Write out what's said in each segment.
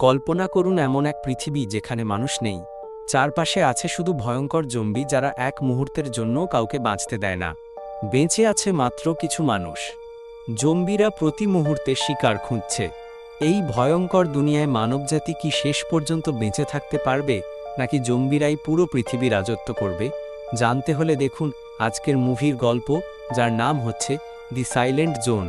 কল্পনা করুন এমন এক পৃথিবী যেখানে মানুষ নেই। চারপাশে আছে শুধু ভয়ঙ্কর জম্বি যারা এক মুহূর্তের জন্যও কাউকে বাঁচতে দেয় না। বেঁচে আছে মাত্র কিছু মানুষ। জম্বিরা প্রতি মুহূর্তে শিকার খুঁজছে। এই ভয়ঙ্কর দুনিয়ায় মানবজাতি কি শেষ পর্যন্ত বেঁচে থাকতে পারবে, নাকি জম্বিরাই পুরো পৃথিবী রাজত্ব করবে? জানতে হলে দেখুন আজকের মুভির গল্প, যার নাম হচ্ছে দি সাইলেন্ট জোন।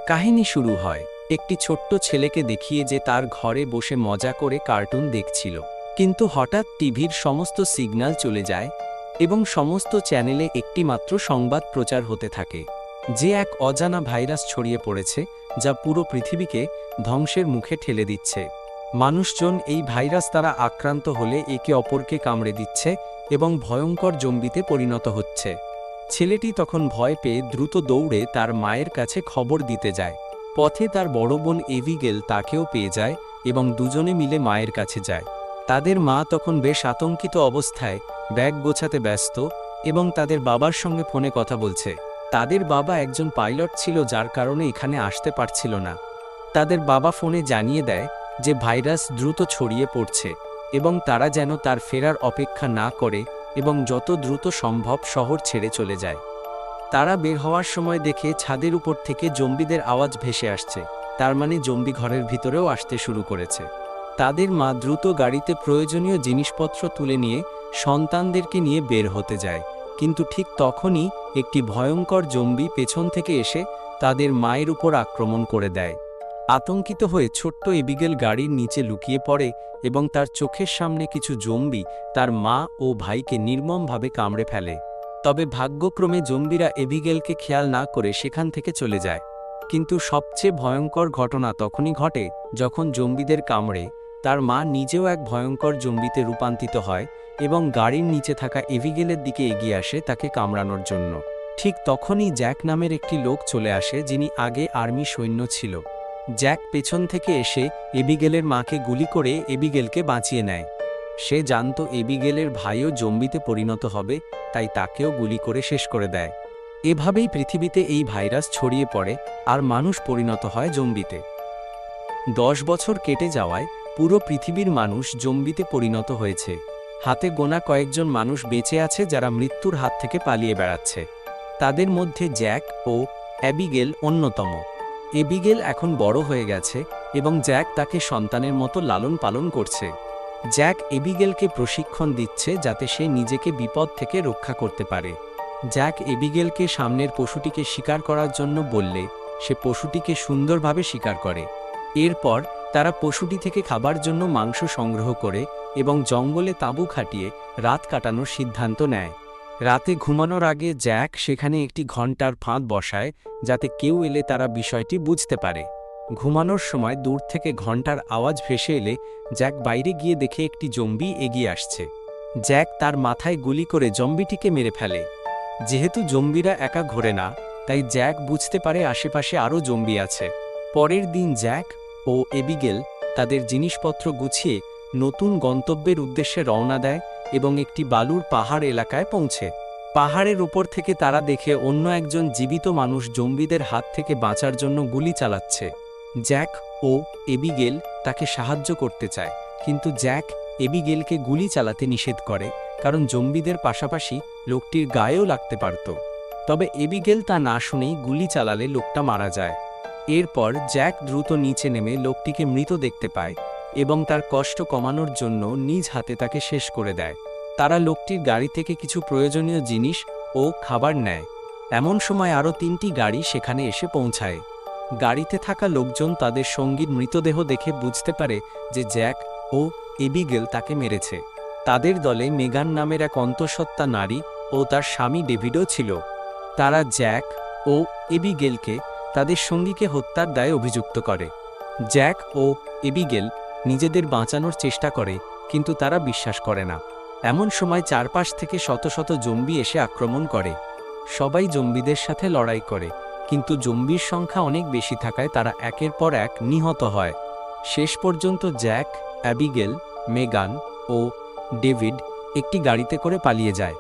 কাহিনী শুরু হয় একটি ছোট্ট ছেলেকে দেখিয়ে যে তার ঘরে বসে মজা করে কার্টুন দেখছিল। কিন্তু হঠাৎ টিভির সমস্ত সিগন্যাল চলে যায় এবং সমস্ত চ্যানেলে একটি মাত্র সংবাদ প্রচার হতে থাকে যে এক অজানা ভাইরাস ছড়িয়ে পড়েছে, যা পুরো পৃথিবীকে ধ্বংসের মুখে ঠেলে দিচ্ছে। মানুষজন এই ভাইরাস দ্বারা আক্রান্ত হলে একে অপরকে কামড়ে দিচ্ছে এবং ভয়ঙ্কর জম্বিতে পরিণত হচ্ছে। ছেলেটি তখন ভয় পেয়ে দ্রুত দৌড়ে তার মায়ের কাছে খবর দিতে যায়। পথে তার বড় বোন এভিগেল তাকেও পেয়ে যায় এবং দুজনে মিলে মায়ের কাছে যায়। তাদের মা তখন বেশ আতঙ্কিত অবস্থায় ব্যাগ গোছাতে ব্যস্ত এবং তাদের বাবার সঙ্গে ফোনে কথা বলছে। তাদের বাবা একজন পাইলট ছিল, যার কারণে এখানে আসতে পারছিল না। তাদের বাবা ফোনে জানিয়ে দেয় যে ভাইরাস দ্রুত ছড়িয়ে পড়ছে এবং তারা যেন তার ফেরার অপেক্ষা না করে এবং যত দ্রুত সম্ভব শহর ছেড়ে চলে যায়। তারা বের হওয়ার সময় দেখে ছাদের উপর থেকে জম্বিদের আওয়াজ ভেসে আসছে। তার মানে জম্বি ঘরের ভিতরেও আসতে শুরু করেছে। তাদের মা দ্রুত গাড়িতে প্রয়োজনীয় জিনিসপত্র তুলে নিয়ে সন্তানদেরকে নিয়ে বের হতে যায়, কিন্তু ঠিক তখনই একটি ভয়ঙ্কর জম্বি পেছন থেকে এসে তাদের মায়ের উপর আক্রমণ করে দেয়। আতঙ্কিত হয়ে ছোট্ট এবিগেল গাড়ির নিচে লুকিয়ে পড়ে এবং তার চোখের সামনে কিছু জম্বি তার মা ও ভাইকে নির্মমভাবে কামড়ে ফেলে। তবে ভাগ্যক্রমে জম্বিরা এবিগেলকে খেয়াল না করে সেখান থেকে চলে যায়। কিন্তু সবচেয়ে ভয়ঙ্কর ঘটনা তখনই ঘটে যখন জম্বিদের কামড়ে তার মা নিজেও এক ভয়ঙ্কর জম্বিতে রূপান্তরিত হয় এবং গাড়ির নিচে থাকা এবিগেলের দিকে এগিয়ে আসে তাকে কামড়ানোর জন্য। ঠিক তখনই জ্যাক নামের একটি লোক চলে আসে, যিনি আগে আর্মি সৈন্য ছিল। জ্যাক পেছন থেকে এসে এবিগেলের মাকে গুলি করে এবিগেলকে বাঁচিয়ে নেয়। সে জানত এবিগেলের ভাইও জম্বিতে পরিণত হবে, তাই তাকেও গুলি করে শেষ করে দেয়। এভাবেই পৃথিবীতে এই ভাইরাস ছড়িয়ে পড়ে আর মানুষ পরিণত হয় জম্বিতে। 10 বছর কেটে যাওয়ায় পুরো পৃথিবীর মানুষ জম্বিতে পরিণত হয়েছে। হাতে গোনা কয়েকজন মানুষ বেঁচে আছে যারা মৃত্যুর হাত থেকে পালিয়ে বেড়াচ্ছে। তাদের মধ্যে জ্যাক ও অ্যাবিগেল অন্যতম। এবিগেল এখন বড় হয়ে গেছে এবং জ্যাক তাকে সন্তানের মতো লালন পালন করছে। জ্যাক এবিগেলকে প্রশিক্ষণ দিচ্ছে যাতে সে নিজেকে বিপদ থেকে রক্ষা করতে পারে। জ্যাক এবিগেলকে সামনের পশুটিকে শিকার করার জন্য বললে সে পশুটিকে সুন্দরভাবে শিকার করে। এরপর তারা পশুটি থেকে খাবার জন্য মাংস সংগ্রহ করে এবং জঙ্গলে তাঁবু খাটিয়ে রাত কাটানোর সিদ্ধান্ত নেয়। রাতে ঘুমানোর আগে জ্যাক সেখানে একটি ঘণ্টার ফাঁদ বসায় যাতে কেউ এলে তারা বিষয়টি বুঝতে পারে। ঘুমানোর সময় দূর থেকে ঘণ্টার আওয়াজ ভেসে এলে জ্যাক বাইরে গিয়ে দেখে একটি জম্বি এগিয়ে আসছে। জ্যাক তার মাথায় গুলি করে জম্বিটিকে মেরে ফেলে। যেহেতু জম্বিরা একা ঘোরে না, তাই জ্যাক বুঝতে পারে আশেপাশে আরও জম্বি আছে। পরের দিন জ্যাক ও এবিগেল তাদের জিনিসপত্র গুছিয়ে নতুন গন্তব্যের উদ্দেশ্যে রওনা দেয় এবং একটি বালুর পাহাড় এলাকায় পৌঁছে। পাহাড়ের উপর থেকে তারা দেখে অন্য একজন জীবিত মানুষ জম্বিদের হাত থেকে বাঁচার জন্য গুলি চালাচ্ছে। জ্যাক ও এবিগেল তাকে সাহায্য করতে চায়, কিন্তু জ্যাক এবিগেলকে গুলি চালাতে নিষেধ করে, কারণ জম্বিদের পাশাপাশি লোকটির গায়েও লাগতে পারত। তবে এবিগেল তা না শুনেই গুলি চালালে লোকটা মারা যায়। এরপর জ্যাক দ্রুত নিচে নেমে লোকটিকে মৃত দেখতে পায় এবং তার কষ্ট কমানোর জন্য নিজ হাতে তাকে শেষ করে দেয়। তারা লোকটির গাড়ি থেকে কিছু প্রয়োজনীয় জিনিস ও খাবার নেয়। এমন সময় আরও 3টি গাড়ি সেখানে এসে পৌঁছায়। গাড়িতে থাকা লোকজন তাদের সঙ্গীর মৃতদেহ দেখে বুঝতে পারে যে জ্যাক ও এবিগেল তাকে মেরেছে। তাদের দলে মেগান নামের এক অন্তঃসত্ত্বা নারী ও তার স্বামী ডেভিডও ছিল। তারা জ্যাক ও এবিগেলকে তাদের সঙ্গীকে হত্যার দায়ে অভিযুক্ত করে। জ্যাক ও এবিগেল নিজেদের বাঁচানোর চেষ্টা করে, কিন্তু তারা বিশ্বাস করে না। এমন সময় চারপাশ থেকে শত শত জম্বি এসে আক্রমণ করে। সবাই জম্বিদের সাথে লড়াই করে, কিন্তু জম্বির সংখ্যা অনেক বেশি থাকায় তারা একের পর এক নিহত হয়। শেষ পর্যন্ত জ্যাক, অ্যাবিগেল, মেগান ও ডেভিড একটি গাড়িতে করে পালিয়ে যায়।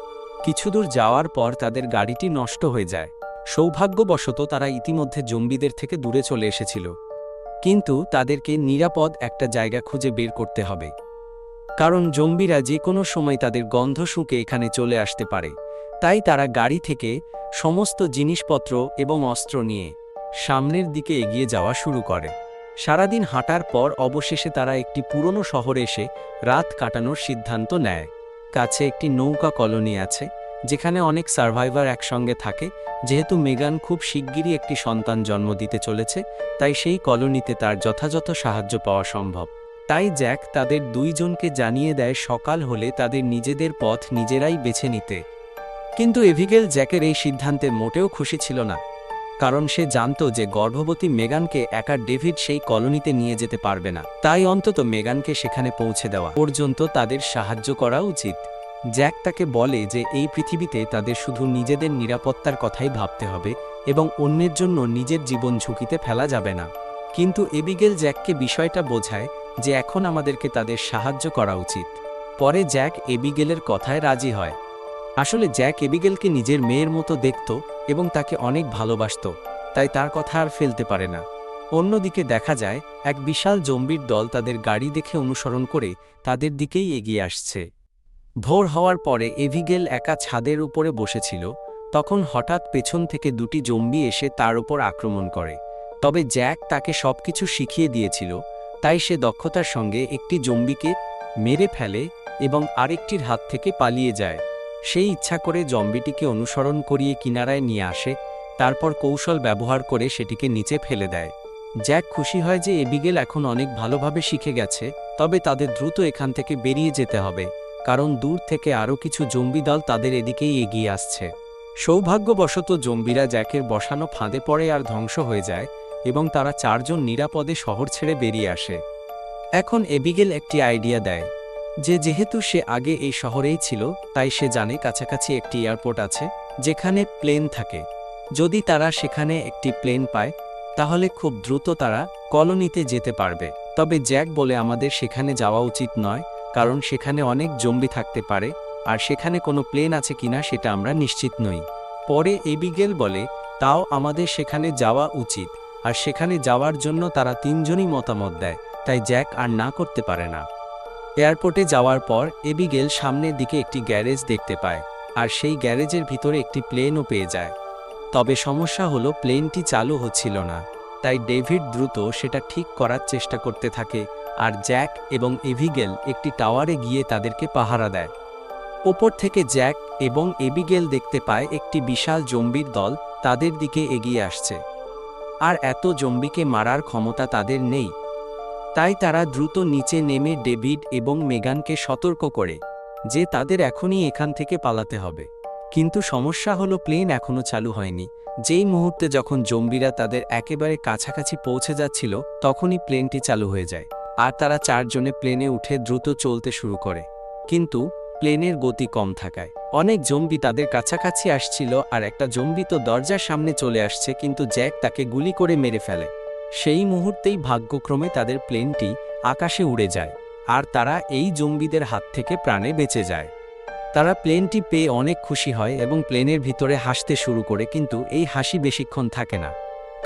কিছুদূর যাওয়ার পর তাদের গাড়িটি নষ্ট হয়ে যায়। সৌভাগ্যবশত তারা ইতিমধ্যে জম্বিদের থেকে দূরে চলে এসেছিল। কিন্তু তাদেরকে নিরাপদ একটা জায়গা খুঁজে বের করতে হবে, কারণ জম্বিরা যে কোনো সময় তাদের গন্ধ শুঁকে এখানে চলে আসতে পারে। তাই তারা গাড়ি থেকে সমস্ত জিনিসপত্র এবং অস্ত্র নিয়ে সামনের দিকে এগিয়ে যাওয়া শুরু করে। সারাদিন হাঁটার পর অবশেষে তারা একটি পুরনো শহরে এসে রাত কাটানোর সিদ্ধান্ত নেয়। কাছে একটি নৌকা কলোনি আছে, যেখানে অনেক সার্ভাইভার একসঙ্গে থাকে। যেহেতু মেগান খুব শিগগিরই একটি সন্তান জন্ম দিতে চলেছে, তাই সেই কলোনিতে তার যথাযথ সাহায্য পাওয়া সম্ভব। তাই জ্যাক তাদের দুইজনকে জানিয়ে দেয় সকাল হলে তাদের নিজেদের পথ নিজেরাই বেছে নিতে। কিন্তু এভিগেল জ্যাকের এই সিদ্ধান্তে মোটেও খুশি ছিল না, কারণ সে জানত যে গর্ভবতী মেগানকে একা ডেভিড সেই কলোনিতে নিয়ে যেতে পারবে না। তাই অন্তত মেগানকে সেখানে পৌঁছে দেওয়া পর্যন্ত তাদের সাহায্য করা উচিত। জ্যাক তাকে বলে যে এই পৃথিবীতে তাদের শুধু নিজেদের নিরাপত্তার কথাই ভাবতে হবে এবং অন্যের জন্য নিজের জীবন ঝুঁকিতে ফেলা যাবে না। কিন্তু এবিগেল জ্যাককে বিষয়টা বোঝায় যে এখন আমাদেরকে তাদের সাহায্য করা উচিত। পরে জ্যাক এবিগেলের কথায় রাজি হয়। আসলে জ্যাক এবিগেলকে নিজের মেয়ের মতো দেখত এবং তাকে অনেক ভালোবাসত, তাই তার কথা আর ফেলতে পারে না। অন্যদিকে দেখা যায় এক বিশাল জম্বির দল তাদের গাড়ি দেখে অনুসরণ করে তাদের দিকেই এগিয়ে আসছে। ভোর হওয়ার পরে এভিগেল একা ছাদের উপরে বসেছিল, তখন হঠাৎ পেছন থেকে দুটি জম্বি এসে তার উপর আক্রমণ করে। তবে জ্যাক তাকে সবকিছু শিখিয়ে দিয়েছিল, তাই সে দক্ষতার সঙ্গে একটি জম্বিকে মেরে ফেলে এবং আরেকটির হাত থেকে পালিয়ে যায়। সেই ইচ্ছা করে জম্বিটিকে অনুসরণ করিয়ে কিনারায় নিয়ে আসে, তারপর কৌশল ব্যবহার করে সেটিকে নিচে ফেলে দেয়। জ্যাক খুশি হয় যে এবিগেল এখন অনেক ভালোভাবে শিখে গেছে, তবে তাদের দ্রুত এখান থেকে বেরিয়ে যেতে হবে, কারণ দূর থেকে আরও কিছু জম্বি দল তাদের এদিকেই এগিয়ে আসছে। সৌভাগ্যবশত জম্বিরা জ্যাকের বসানো ফাঁদে পড়ে আর ধ্বংস হয়ে যায় এবং তারা চারজন নিরাপদে শহর ছেড়ে বেরিয়ে আসে। এখন এবিগেল একটি আইডিয়া দেয় যে যেহেতু সে আগে এই শহরেই ছিল, তাই সে জানে কাছাকাছি একটি এয়ারপোর্ট আছে যেখানে প্লেন থাকে। যদি তারা সেখানে একটি প্লেন পায় তাহলে খুব দ্রুত তারা কলোনিতে যেতে পারবে। তবে জ্যাক বলে আমাদের সেখানে যাওয়া উচিত নয়, কারণ সেখানে অনেক জম্বি থাকতে পারে আর সেখানে কোনো প্লেন আছে কিনা সেটা আমরা নিশ্চিত নই। পরে এবিগেল বলে তাও আমাদের সেখানে যাওয়া উচিত, আর সেখানে যাওয়ার জন্য তারা তিনজনই মতামত দেয়, তাই জ্যাক আর না করতে পারে না। এয়ারপোর্টে যাওয়ার পর এবিগেল সামনের দিকে একটি গ্যারেজ দেখতে পায়, আর সেই গ্যারেজের ভিতরে একটি প্লেনও পেয়ে যায়। তবে সমস্যা হলো প্লেনটি চালু হচ্ছিল না, তাই ডেভিড দ্রুত সেটা ঠিক করার চেষ্টা করতে থাকে, আর জ্যাক এবং এভিগেল একটি টাওয়ারে গিয়ে তাদেরকে পাহারা দেয়। ওপর থেকে জ্যাক এবং এবিগেল দেখতে পায় একটি বিশাল জম্বির দল তাদের দিকে এগিয়ে আসছে, আর এত জম্বিকে মারার ক্ষমতা তাদের নেই। তাই তারা দ্রুত নিচে নেমে ডেভিড এবং মেগানকে সতর্ক করে যে তাদের এখনই এখান থেকে পালাতে হবে। কিন্তু সমস্যা হলো প্লেন এখনও চালু হয়নি। যেই মুহূর্তে যখন জম্বিরা তাদের একেবারে কাছাকাছি পৌঁছে যাচ্ছিল, তখনই প্লেনটি চালু হয়ে যায়, আর তারা চারজনে প্লেনে উঠে দ্রুত চলতে শুরু করে। কিন্তু প্লেনের গতি কম থাকায় অনেক জম্বি তাদের কাছাকাছি আসছিল, আর একটা জম্বি তো দরজার সামনে চলে আসছে, কিন্তু জ্যাক তাকে গুলি করে মেরে ফেলে। সেই মুহূর্তেই ভাগ্যক্রমে তাদের প্লেনটি আকাশে উড়ে যায়, আর তারা এই জম্বিদের হাত থেকে প্রাণে বেঁচে যায়। তারা প্লেনটি পেয়ে অনেক খুশি হয় এবং প্লেনের ভিতরে হাসতে শুরু করে, কিন্তু এই হাসি বেশিক্ষণ থাকে না,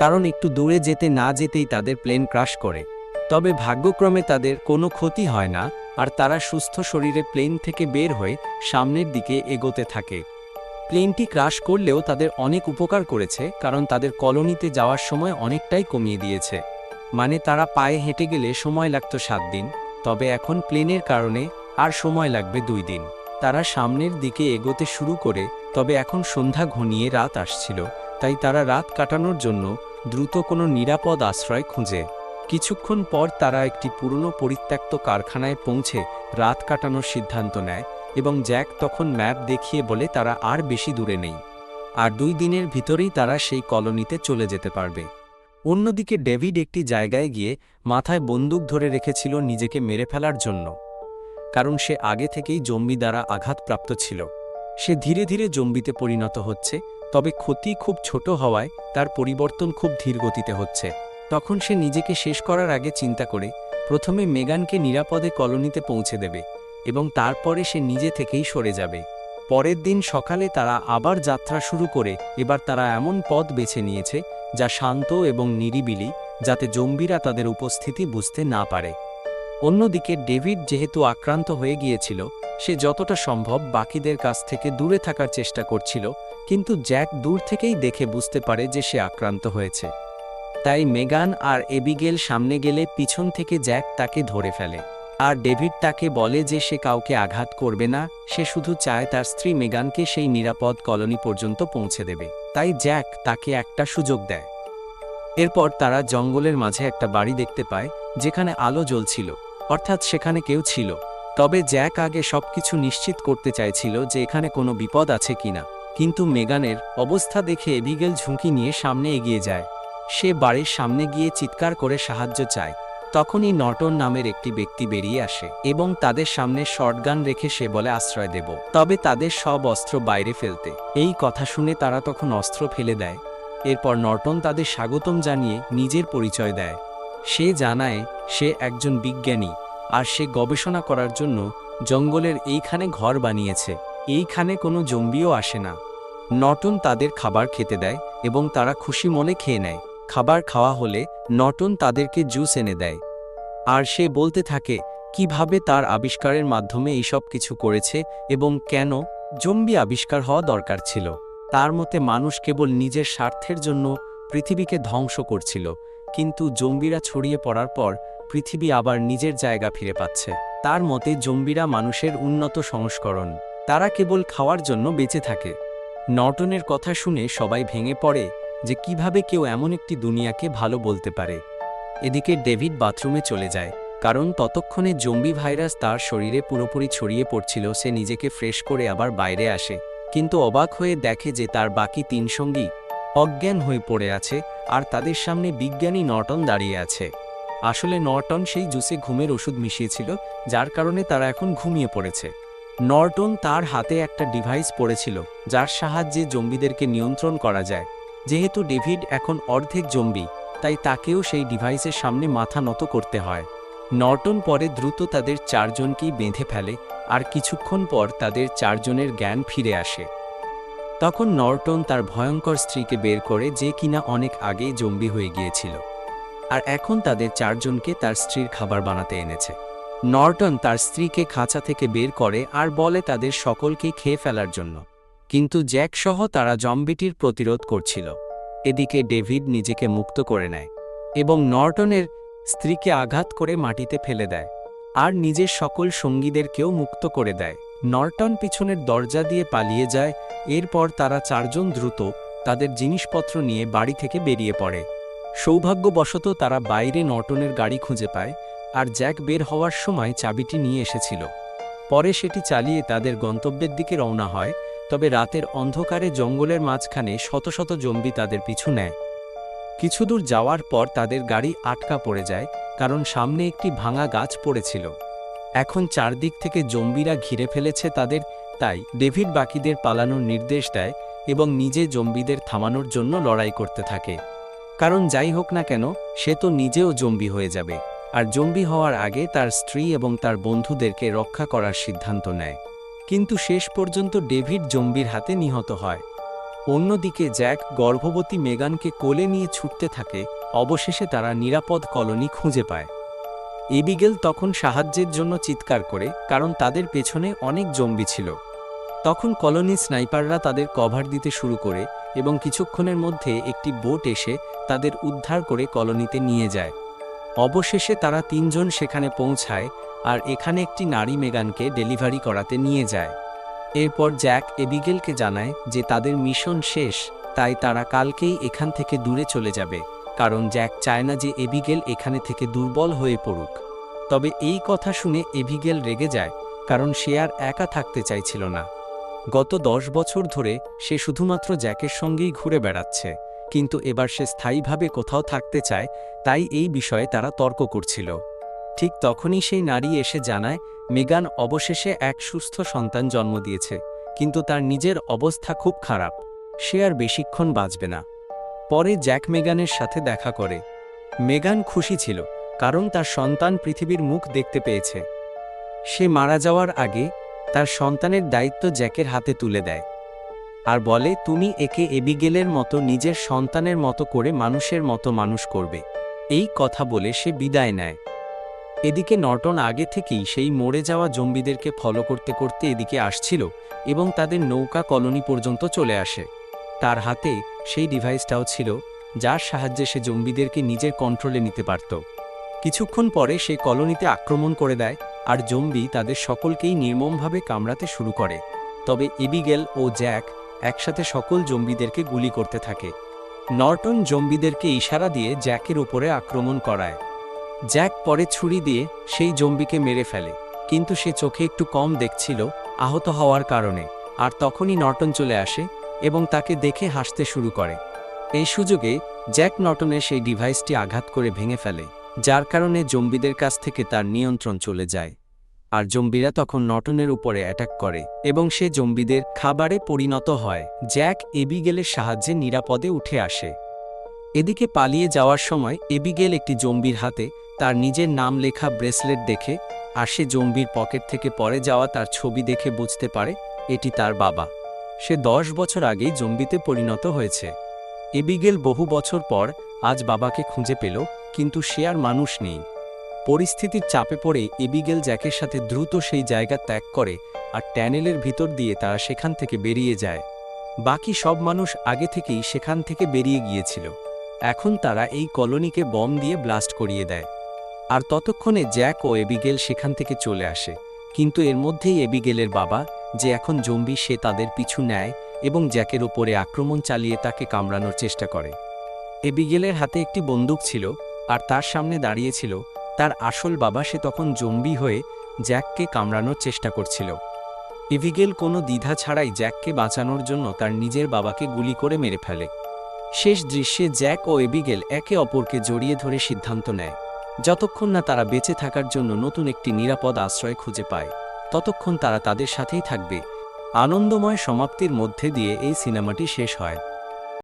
কারণ একটু দূরে যেতে না যেতেই তাদের প্লেন ক্র্যাশ করে। তবে ভাগ্যক্রমে তাদের কোনো ক্ষতি হয় না, আর তারা সুস্থ শরীরে প্লেন থেকে বের হয়ে সামনের দিকে এগোতে থাকে। প্লেনটি ক্র্যাশ করলেও তাদের অনেক উপকার করেছে, কারণ তাদের কলোনিতে যাওয়ার সময় অনেকটাই কমিয়ে দিয়েছে। মানে তারা পায়ে হেঁটে গেলে সময় লাগত 7 দিন, তবে এখন প্লেনের কারণে আর সময় লাগবে 2 দিন। তারা সামনের দিকে এগোতে শুরু করে, তবে এখন সন্ধ্যা ঘনিয়ে রাত আসছিল, তাই তারা রাত কাটানোর জন্য দ্রুত কোনো নিরাপদ আশ্রয় খুঁজে। কিছুক্ষণ পর তারা একটি পুরনো পরিত্যক্ত কারখানায় পৌঁছে রাত কাটানোর সিদ্ধান্ত নেয়, এবং জ্যাক তখন ম্যাপ দেখিয়ে বলে তারা আর বেশি দূরে নেই, আর 2 দিনের ভিতরেই তারা সেই কলোনিতে চলে যেতে পারবে। অন্যদিকে ডেভিড একটি জায়গায় গিয়ে মাথায় বন্দুক ধরে রেখেছিল নিজেকে মেরে ফেলার জন্য, কারণ সে আগে থেকেই জম্বি দ্বারা আঘাতপ্রাপ্ত ছিল। সে ধীরে ধীরে জম্বিতে পরিণত হচ্ছে, তবে ক্ষতি খুব ছোট হওয়ায় তার পরিবর্তন খুব ধীর গতিতে হচ্ছে। তখন সে নিজেকে শেষ করার আগে চিন্তা করে প্রথমে মেগানকে নিরাপদে কলোনিতে পৌঁছে দেবে এবং তারপরে সে নিজে থেকেই সরে যাবে। পরের দিন সকালে তারা আবার যাত্রা শুরু করে, এবার তারা এমন পথ বেছে নিয়েছে যা শান্ত এবং নিরিবিলি, যাতে জম্বিরা তাদের উপস্থিতি বুঝতে না পারে। অন্যদিকে ডেভিড যেহেতু আক্রান্ত হয়ে গিয়েছিল, সে যতটা সম্ভব বাকিদের কাছ থেকে দূরে থাকার চেষ্টা করছিল, কিন্তু জ্যাক দূর থেকেই দেখে বুঝতে পারে যে সে আক্রান্ত হয়েছে। তাই মেগান আর এবিগেল সামনে গেলে পিছন থেকে জ্যাক তাকে ধরে ফেলে। আর ডেভিড তাকে বলে যে সে কাউকে আঘাত করবে না, সে শুধু চায় তার স্ত্রী মেগানকে সেই নিরাপদ কলোনি পর্যন্ত পৌঁছে দেবে। তাই জ্যাক তাকে একটা সুযোগ দেয়। এরপর তারা জঙ্গলের মাঝে একটা বাড়ি দেখতে পায় যেখানে আলো জ্বলছিল, অর্থাৎ সেখানে কেউ ছিল। তবে জ্যাক আগে সবকিছু নিশ্চিত করতে চাইছিল যে এখানে কোনো বিপদ আছে কিনা। কিন্তু মেগানের অবস্থা দেখে এবিগেল ঝুঁকি নিয়ে সামনে এগিয়ে যায়। সে বাড়ির সামনে গিয়ে চিৎকার করে সাহায্য চায়। তখনই নর্টন নামের একটি ব্যক্তি বেরিয়ে আসে এবং তাদের সামনে শটগান রেখে সে বলে আশ্রয় দেব, তবে তাদের সব অস্ত্র বাইরে ফেলতে। এই কথা শুনে তারা তখন অস্ত্র ফেলে দেয়। এরপর নর্টন তাদের স্বাগতম জানিয়ে নিজের পরিচয় দেয়। সে জানায় সে একজন বিজ্ঞানী, আর সে গবেষণা করার জন্য জঙ্গলের এইখানে ঘর বানিয়েছে। এইখানে কোনো জম্বিও আসে না। নর্টন তাদের খাবার খেতে দেয় এবং তারা খুশি মনে খেয়ে নেয়। খাবার খাওয়া হলে নর্টন তাদেরকে জুস এনে দেয়, আর সে বলতে থাকে কিভাবে তার আবিষ্কারের মাধ্যমে এইসব কিছু করেছে এবং কেন জম্বি আবিষ্কার হওয়া দরকার ছিল। তার মতে মানুষ কেবল নিজের স্বার্থের জন্য পৃথিবীকে ধ্বংস করছিল, কিন্তু জম্বিরা ছড়িয়ে পড়ার পর পৃথিবী আবার নিজের জায়গা ফিরে পাচ্ছে। তার মতে জম্বিরা মানুষের উন্নত সংস্করণ, তারা কেবল খাওয়ার জন্য বেঁচে থাকে। নর্টনের কথা শুনে সবাই ভেঙে পড়ে যে কিভাবে কেউ এমন একটি দুনিয়াকে ভালো বলতে পারে। এদিকে ডেভিড বাথরুমে চলে যায়, কারণ ততক্ষণে জম্বি ভাইরাস তার শরীরে পুরোপুরি ছড়িয়ে পড়ছিল। সে নিজেকে ফ্রেশ করে আবার বাইরে আসে, কিন্তু অবাক হয়ে দেখে যে তার বাকি 3 সঙ্গী অজ্ঞান হয়ে পড়ে আছে, আর তাদের সামনে বিজ্ঞানী নর্টন দাঁড়িয়ে আছে। আসলে নর্টন সেই জুসে ঘুমের ওষুধ মিশিয়েছিল, যার কারণে তারা এখন ঘুমিয়ে পড়েছে। নর্টন তার হাতে একটা ডিভাইস পড়েছিল যার সাহায্যে জম্বিদেরকে নিয়ন্ত্রণ করা যায়। যেহেতু ডেভিড এখন অর্ধেক জম্বি, তাই তাকেও সেই ডিভাইসের সামনে মাথা নত করতে হয়। নর্টন পরে দ্রুত তাদের 4 জনকেই বেঁধে ফেলে, আর কিছুক্ষণ পর তাদের 4 জনের জ্ঞান ফিরে আসে। তখন নর্টন তার ভয়ঙ্কর স্ত্রীকে বের করে, যে কিনা অনেক আগেই জম্বি হয়ে গিয়েছিল, আর এখন তাদের 4 জনকে তার স্ত্রীর খাবার বানাতে এনেছে। নর্টন তার স্ত্রীকে খাঁচা থেকে বের করে আর বলে তাদের সকলকেই খেয়ে ফেলার জন্য, কিন্তু জ্যাক সহ তারা জম্বিটির প্রতিরোধ করছিল। এদিকে ডেভিড নিজেকে মুক্ত করে নেয় এবং নর্টনের স্ত্রীকে আঘাত করে মাটিতে ফেলে দেয়, আর নিজের সকল সঙ্গীদেরকেও মুক্ত করে দেয়। নর্টন পিছনের দরজা দিয়ে পালিয়ে যায়। এরপর তারা 4 জন দ্রুত তাদের জিনিসপত্র নিয়ে বাড়ি থেকে বেরিয়ে পড়ে। সৌভাগ্যবশত তারা বাইরে নর্টনের গাড়ি খুঁজে পায়, আর জ্যাক বের হওয়ার সময় চাবিটি নিয়ে এসেছিল। পরে সেটি চালিয়ে তাদের গন্তব্যের দিকে রওনা হয়। তবে রাতের অন্ধকারে জঙ্গলের মাঝখানে শত শত জম্বি তাদের পিছু নেয়। কিছু দূর যাওয়ার পর তাদের গাড়ি আটকা পড়ে যায়, কারণ সামনে একটি ভাঙা গাছ পড়েছিল। এখন চারদিক থেকে জম্বিরা ঘিরে ফেলেছে তাদের। তাই ডেভিড বাকিদের পালানোর নির্দেশ দেয় এবং নিজে জম্বিদের থামানোর জন্য লড়াই করতে থাকে, কারণ যাই হোক না কেন সে তো নিজেও জম্বি হয়ে যাবে। আর জম্বি হওয়ার আগে তার স্ত্রী এবং তার বন্ধুদেরকে রক্ষা করার সিদ্ধান্ত নেয়। কিন্তু শেষ পর্যন্ত ডেভিড জম্বির হাতে নিহত হয়। অন্যদিকে জ্যাক গর্ভবতী মেগানকে কোলে নিয়ে ছুটতে থাকে। অবশেষে তারা নিরাপদ কলোনি খুঁজে পায়। এবিগেল তখন সাহায্যের জন্য চিৎকার করে, কারণ তাদের পেছনে অনেক জম্বি ছিল। তখন কলোনি স্নাইপাররা তাদের কভার দিতে শুরু করে এবং কিছুক্ষণের মধ্যে একটি বোট এসে তাদের উদ্ধার করে কলোনিতে নিয়ে যায়। অবশেষে তারা 3 জন সেখানে পৌঁছায়, আর এখানে একটি নারী মেগানকে ডেলিভারি করাতে নিয়ে যায়। এরপর জ্যাক এবিগেলকে জানায় যে তাদের মিশন শেষ, তাই তারা কালকেই এখান থেকে দূরে চলে যাবে, কারণ জ্যাক চায় না যে এবিগেল এখানে থেকে দুর্বল হয়ে পড়ুক। তবে এই কথা শুনে এবিগেল রেগে যায়, কারণ সে আর একা থাকতে চাইছিল না। গত 10 বছর ধরে সে শুধুমাত্র জ্যাকের সঙ্গেই ঘুরে বেড়াচ্ছে, কিন্তু এবার সে স্থায়ীভাবে কোথাও থাকতে চায়। তাই এই বিষয়ে তারা তর্ক করছিল। ঠিক তখনই সেই নারী এসে জানায় মেগান অবশেষে এক সুস্থ সন্তান জন্ম দিয়েছে, কিন্তু তার নিজের অবস্থা খুব খারাপ, সে আর বেশিক্ষণ বাঁচবে না। পরে জ্যাক মেগানের সাথে দেখা করে। মেগান খুশি ছিল, কারণ তার সন্তান পৃথিবীর মুখ দেখতে পেয়েছে। সে মারা যাওয়ার আগে তার সন্তানের দায়িত্ব জ্যাকের হাতে তুলে দেয়, আর বলে তুমি একে এবিগেলের মতো নিজের সন্তানের মতো করে মানুষের মতো মানুষ করবে। এই কথা বলে সে বিদায় নেয়। এদিকে নর্টন আগে থেকেই সেই মরে যাওয়া জম্বিদেরকে ফলো করতে করতে এদিকে আসছিল এবং তাদের নৌকা কলোনি পর্যন্ত চলে আসে। তার হাতে সেই ডিভাইসটাও ছিল, যার সাহায্যে সে জম্বিদেরকে নিজের কন্ট্রোলে নিতে পারত। কিছুক্ষণ পরে সে কলোনিতে আক্রমণ করে দেয় আর জম্বি তাদের সকলকেই নির্মমভাবে কামড়াতে শুরু করে। তবে এবিগেল ও জ্যাক একসাথে সকল জম্বিদেরকে গুলি করতে থাকে। নর্টন জম্বিদেরকে ইশারা দিয়ে জ্যাকের উপরে আক্রমণ করায়। জ্যাক পরে ছুরি দিয়ে সেই জম্বিকে মেরে ফেলে, কিন্তু সে চোখে একটু কম দেখছিল আহত হওয়ার কারণে। আর তখনই নর্টন চলে আসে এবং তাকে দেখে হাসতে শুরু করে। এই সুযোগে জ্যাক নর্টনের সেই ডিভাইসটি আঘাত করে ভেঙে ফেলে, যার কারণে জম্বিদের কাছ থেকে তার নিয়ন্ত্রণ চলে যায়। আর জম্বিরা তখন নর্টনের উপরে অ্যাটাক করে এবং সে জম্বিদের খাবারে পরিণত হয়। জ্যাক এবিগেলের সাহায্যে নিরাপদে উঠে আসে। এদিকে পালিয়ে যাওয়ার সময় এবিগেল একটি জম্বির হাতে তার নিজের নাম লেখা ব্রেসলেট দেখে, আর সে জম্বির পকেট থেকে পড়ে যাওয়া তার ছবি দেখে বুঝতে পারে এটি তার বাবা। সে 10 বছর আগেই জম্বিতে পরিণত হয়েছে। এবিগেল বহু বছর পর আজ বাবাকে খুঁজে পেল, কিন্তু সে আর মানুষ নেই। পরিস্থিতির চাপে পড়ে এবিগেল জ্যাকের সাথে দ্রুত সেই জায়গা ত্যাগ করে আর ট্যানেলের ভিতর দিয়ে তারা সেখান থেকে বেরিয়ে যায়। বাকি সব মানুষ আগে থেকেই সেখান থেকে বেরিয়ে গিয়েছিল। এখন তারা এই কলোনিকে বম দিয়ে ব্লাস্ট করিয়ে দেয়। আর ততক্ষণে জ্যাক ও এবিগেল সেখান থেকে চলে আসে, কিন্তু এর মধ্যেই এবিগেলের বাবা, যে এখন জম্বি, সে তাদের পিছু নেয় এবং জ্যাকের ওপরে আক্রমণ চালিয়ে তাকে কামড়ানোর চেষ্টা করে। এবিগেলের হাতে একটি বন্দুক ছিল আর তার সামনে দাঁড়িয়েছিল তার আসল বাবা। সে তখন জম্বি হয়ে জ্যাককে কামড়ানোর চেষ্টা করছিল। এবিগেল কোনো দ্বিধা ছাড়াই জ্যাককে বাঁচানোর জন্য তার নিজের বাবাকে গুলি করে মেরে ফেলে। শেষ দৃশ্যে জ্যাক ও এবিগেল একে অপরকে জড়িয়ে ধরে সিদ্ধান্ত নেয়, যতক্ষণ না তারা বেঁচে থাকার জন্য নতুন একটি নিরাপদ আশ্রয় খুঁজে পায়, ততক্ষণ তারা তাদের সাথেই থাকবে। আনন্দময় সমাপ্তির মধ্যে দিয়ে এই সিনেমাটি শেষ হয়।